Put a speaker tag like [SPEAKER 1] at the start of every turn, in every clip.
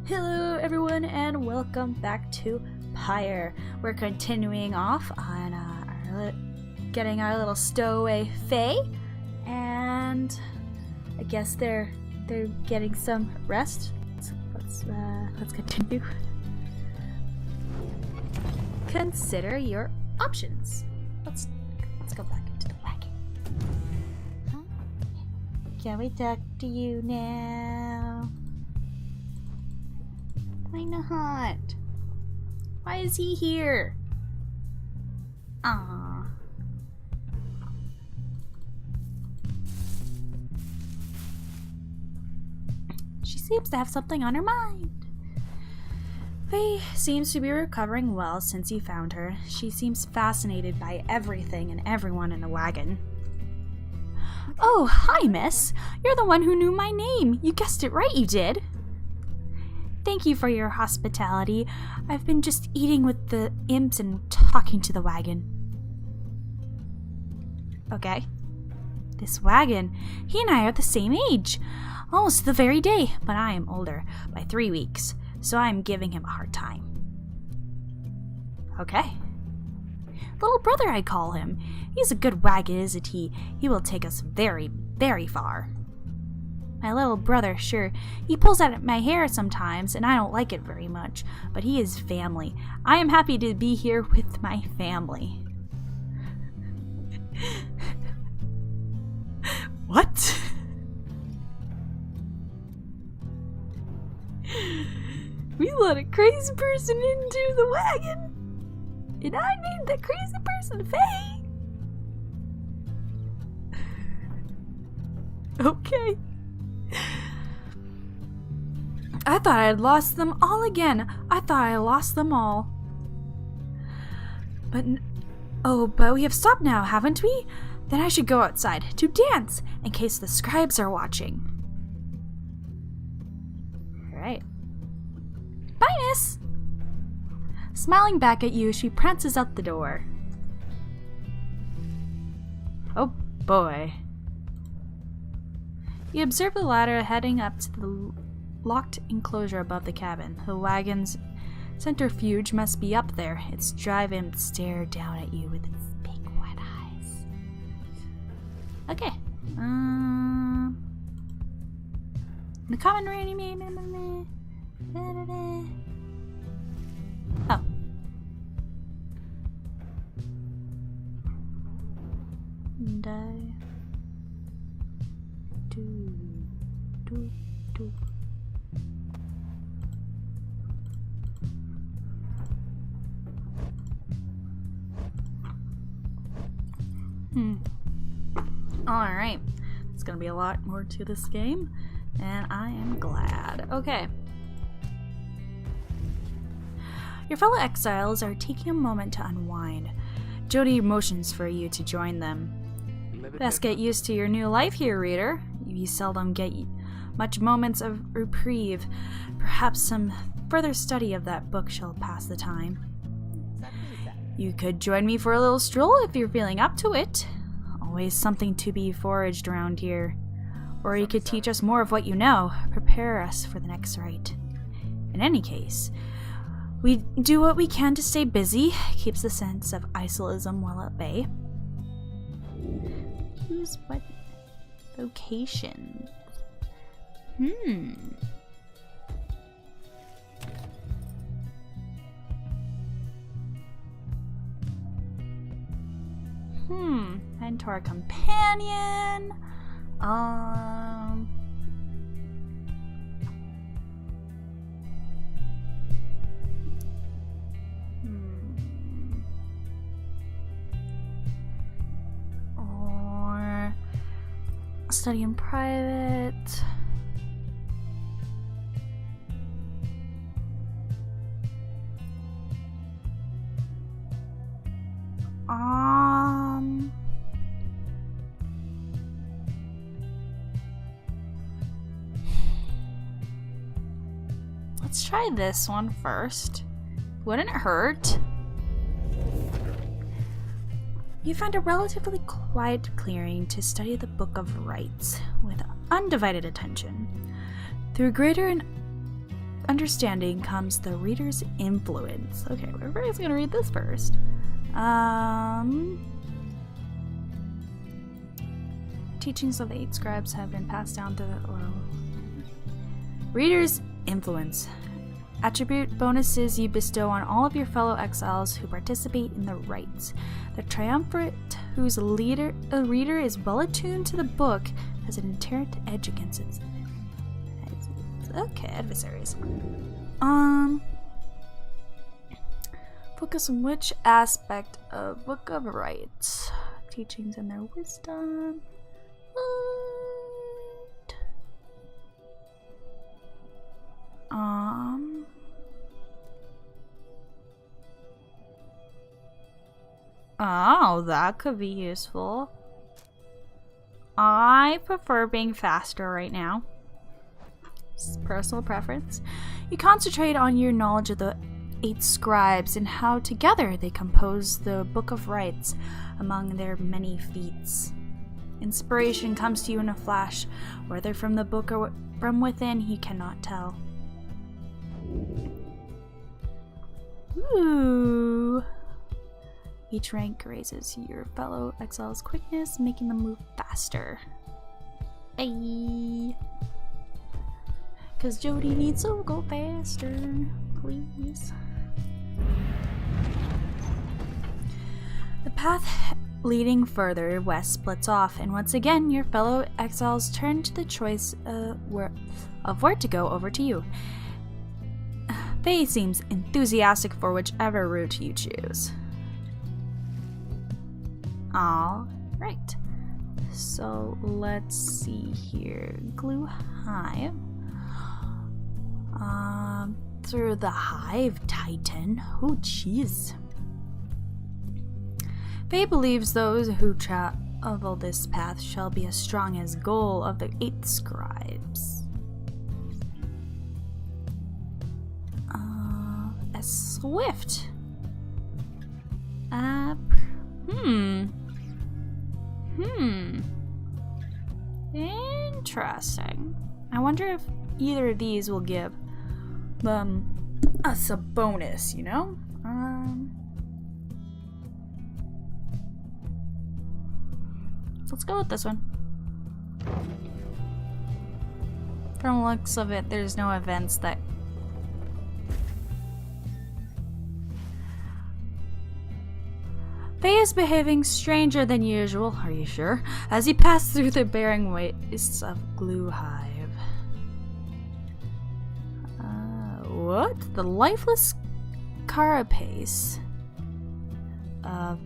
[SPEAKER 1] Hello everyone and welcome back to Pyre. We're continuing off on getting our little stowaway FAE, and I guess they're getting some rest. Let's continue. Consider your options. Let's go back into the wagon. Huh? Can we talk to you now? Why not? Why is he here? Aww. She seems to have something on her mind. Faye seems to be recovering well since you found her. She seems fascinated by everything and everyone in the wagon. Oh, hi, miss. You're the one who knew my name. You guessed it right, you did. Thank you for your hospitality. I've been just eating with the imps and talking to the wagon. Okay. This wagon, he and I are the same age. Almost the very day, but I am older by 3 weeks, so I'm giving him a hard time. Okay. Little brother, I call him. He's a good wagon, isn't he? He will take us very, very far. My little brother, sure, he pulls at my hair sometimes, and I don't like it very much, but he is family. I am happy to be here with my family. What? We let a crazy person into the wagon, and I named that crazy person Faye. Okay. I thought I had lost them all again. I thought I lost them all. But we have stopped now, haven't we? Then I should go outside to dance in case the scribes are watching. Alright. Bye, miss! Smiling back at you, she prances out the door. Oh boy. You observe the ladder heading up to the locked enclosure above the cabin. The wagon's centrifuge must be up there. Its drive imp stare down at you with its big wet eyes. Okay. The common room. Oh. And I do. Alright. It's gonna be a lot more to this game, and I am glad. Okay. Your fellow exiles are taking a moment to unwind. Jody motions for you to join them. Best get used to your new life here, reader. You seldom get much moments of reprieve. Perhaps some further study of that book shall pass the time. You could join me for a little stroll if you're feeling up to it. Always something to be foraged around here. Or you could teach us more of what you know. Prepare us for the next rite. In any case, we do what we can to stay busy. Keeps the sense of isolism well at bay. Use what vocation? Mentor companion. Or study in private. Let's try this one first. Wouldn't it hurt? You find a relatively quiet clearing to study the Book of Rites with undivided attention. Through greater and understanding comes the reader's influence. Okay, we're just gonna read this first. Teachings of the 8 scribes have been passed down through the oral. Reader's influence. Attribute bonuses you bestow on all of your fellow exiles who participate in the rites. The triumvirate whose reader is well attuned to the book has an inherent edge against its adversaries. Focus on which aspect of Book of Rites. Teachings and their wisdom. Oh, that could be useful. I prefer being faster right now. It's personal preference. You concentrate on your knowledge of the 8 scribes and how together they compose the Book of Rites among their many feats. Inspiration comes to you in a flash, whether from the book or from within, you cannot tell. Ooh. Each rank raises your fellow exiles' quickness, making them move faster. Bye. Cause Jody needs to go faster, please. The path leading further west splits off, and once again your fellow exiles turn to the choice of where to go over to you. FAE seems enthusiastic for whichever route you choose. All right, so let's see here. Glue Hive. Through the Hive Titan. Oh, jeez. FAE believes those who travel this path shall be as strong as goal of the 8 scribes. As swift. Interesting. I wonder if either of these will give us a bonus, you know? Let's go with this one. From the looks of it, there's no events that... FAE is behaving stranger than usual, are you sure? As you pass through the bearing wastes of Glue Hive. What? The lifeless carapace of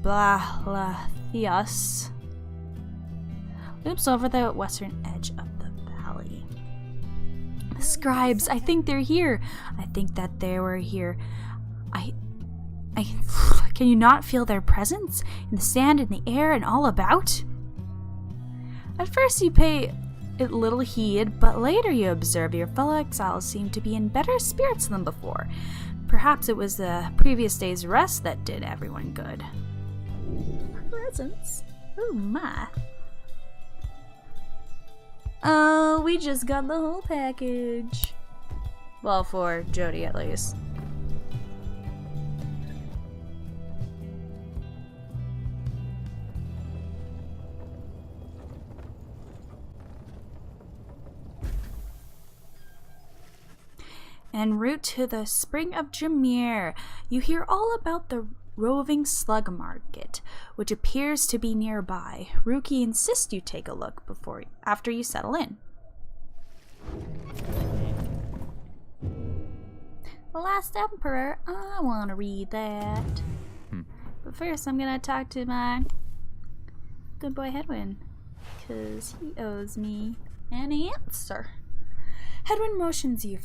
[SPEAKER 1] Blalathius loops over the western edge of the valley. The scribes, I think they're here. I think that they were here. Can you not feel their presence in the sand, in the air, and all about? At first you pay it little heed, but later you observe your fellow exiles seem to be in better spirits than before. Perhaps it was the previous day's rest that did everyone good. Presents? Oh my. Oh, we just got the whole package. Well, for Jody at least. En route to the Spring of Jameer, you hear all about the roving slug market, which appears to be nearby. Ruki insists you take a look after you settle in. The Last Emperor, I want to read that. But first I'm going to talk to my good boy Hedwyn, because he owes me an answer. Hedwyn motions you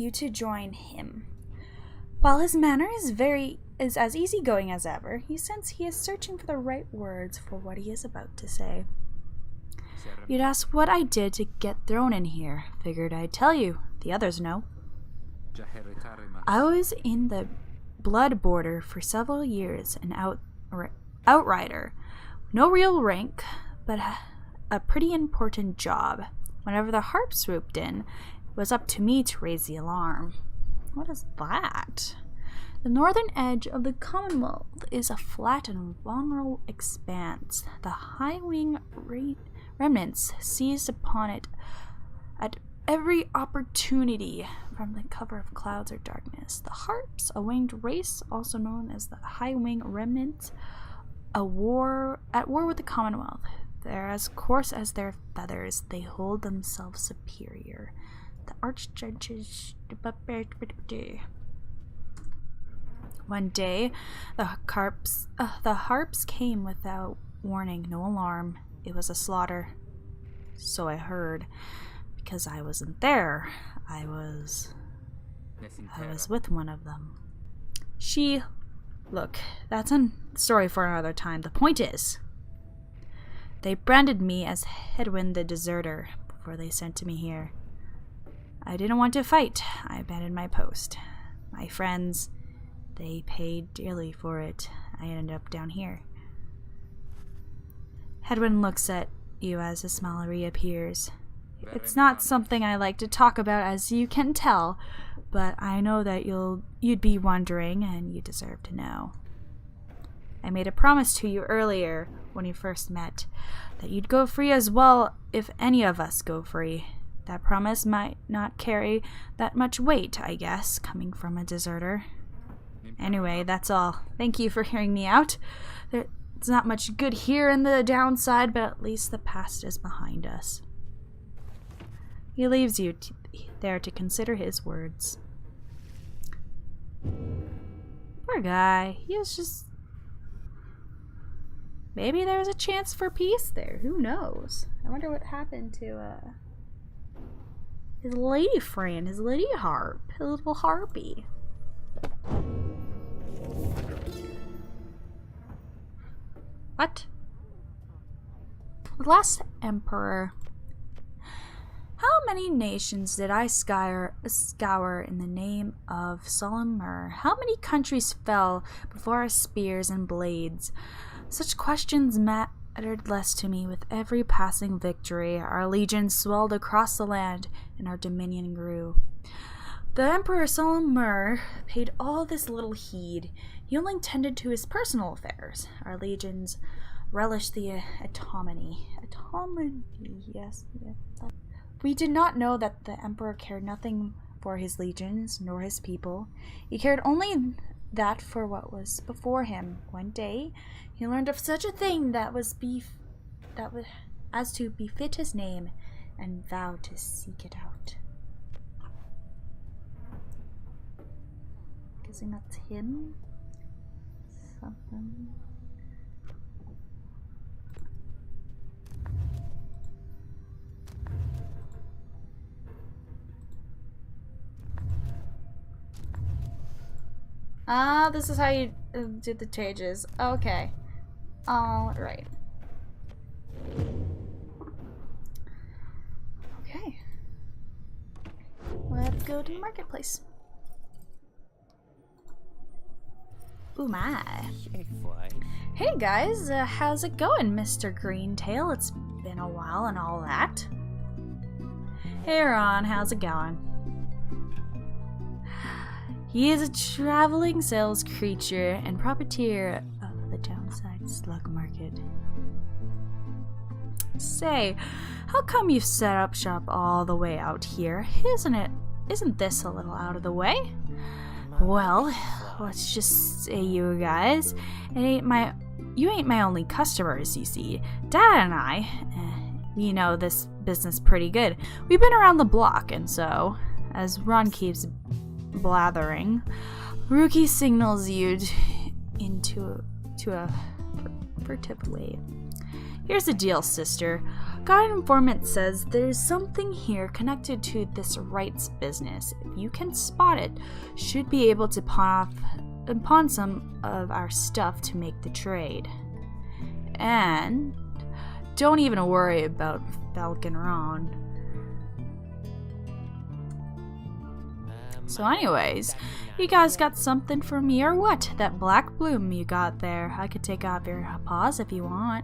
[SPEAKER 1] to join him. While his manner is as easygoing as ever, you sense he is searching for the right words for what he is about to say. You'd ask what I did to get thrown in here. Figured I'd tell you. The others know. I was in the Blood Border for several years, an outrider. No real rank, but a pretty important job. Whenever the harp swooped in, was up to me to raise the alarm. What is that? The northern edge of the Commonwealth is a flat and vulnerable expanse. The high-wing remnants seized upon it at every opportunity from the cover of clouds or darkness. The Harps, a winged race, also known as the high-wing remnants, at war with the Commonwealth. They're as coarse as their feathers. They hold themselves superior. The archjudges. One day, the harps came without warning, no alarm. It was a slaughter. So I heard. Because I wasn't there. I was with one of them. Look, that's a story for another time. The point is, they branded me as Hedwyn the Deserter before they sent me here. I didn't want to fight. I abandoned my post. My friends, they paid dearly for it. I ended up down here. Hedwyn looks at you as a smile reappears. It's not something I like to talk about, as you can tell, but I know that you'd be wondering, and you deserve to know. I made a promise to you earlier, when we first met, that you'd go free as well if any of us go free. That promise might not carry that much weight, I guess, coming from a deserter. Anyway, that's all. Thank you for hearing me out. There's not much good here in the downside, but at least the past is behind us. He leaves you there to consider his words. Poor guy. He was just... Maybe there was a chance for peace there. Who knows? I wonder what happened to his lady friend, his lady harp, his little harpy. What? The last emperor. How many nations did I scour in the name of solemn myrrh? How many countries fell before our spears and blades? Such questions mattered less to me with every passing victory. Our legions swelled across the land, and our dominion grew. The Emperor Solemn paid all this little heed. He only tended to his personal affairs. Our legions relished the autonomy. Autonomy, yes. We did not know that the Emperor cared nothing for his legions, nor his people. He cared only that for what was before him. One day, he learned of such a thing as to befit his name, and vowed to seek it out. Guessing that's him? Something. Ah, this is how you do the changes. Okay. Alright. Okay. Let's go to the marketplace. Ooh my. Hey guys, how's it going, Mr. Greentail? It's been a while and all that. Hey Ron, how's it going? He is a traveling sales creature and proprietor of the downside slug market. Say, how come you've set up shop all the way out here? Isn't this a little out of the way? Well, let's just say you guys, you ain't my only customers, you see. Dad and I, we know this business pretty good. We've been around the block, and so, as Ron keeps blathering, Rookie signals you into a furtive way. Here's the deal, sister. Got an informant says there's something here connected to this rights business. If you can spot it, should be able to pawn some of our stuff to make the trade. And don't even worry about Falcon Ron. So anyways, you guys got something for me or what? That black bloom you got there. I could take off your paws if you want.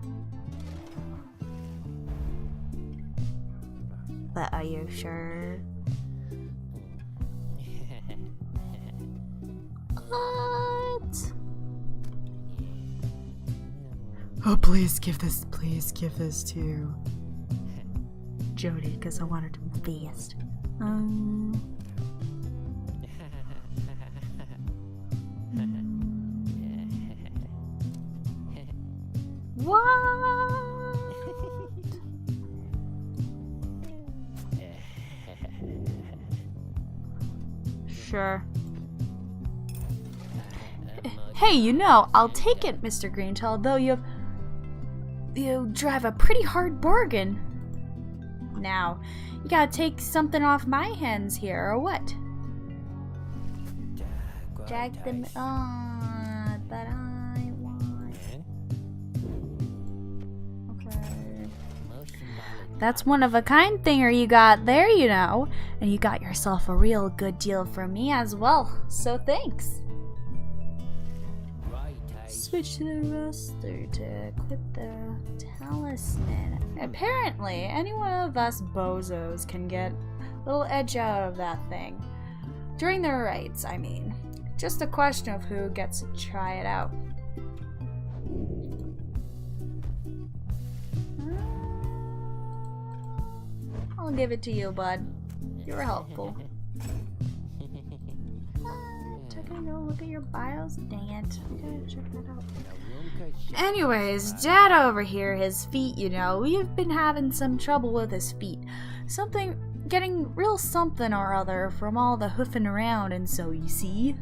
[SPEAKER 1] But are you sure? What?
[SPEAKER 2] Oh, please give this to Jody, because I want her to be fast.
[SPEAKER 1] What? Sure. Hey, you know, I'll take it, Mr. Greentail, though you drive a pretty hard bargain. Now, you gotta take something off my hands here, or what? Drag them on, but I want... Okay. That's one of a kind thinger you got there, you know. And you got yourself a real good deal from me as well, so thanks. Switch to the roster to equip the talisman. Apparently, any one of us bozos can get a little edge out of that thing. During their rites, I mean. Just a question of who gets to try it out. I'll give it to you, bud. You were helpful. Took a go look at your bios? Dang it. I gotta check that out. Anyways, Dad over here, his feet, you know, we've been having some trouble with his feet. Getting real something or other from all the hoofing around, and so you see.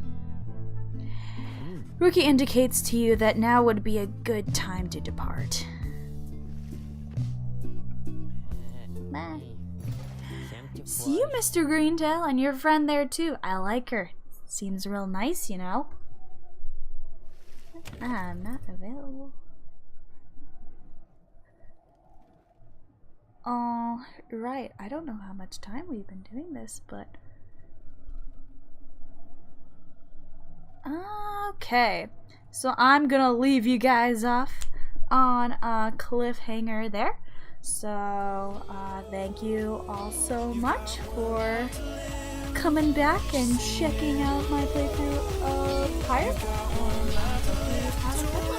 [SPEAKER 1] Rookie indicates to you that now would be a good time to depart. Bye. See you, Mr. Greentail, and your friend there too. I like her. Seems real nice, you know. I'm not available. Oh, right. I don't know how much time we've been doing this, but... Okay. So I'm gonna leave you guys off on a cliffhanger there. So, thank you all so much for coming back and checking out my playthrough of Pyre. And have a good one.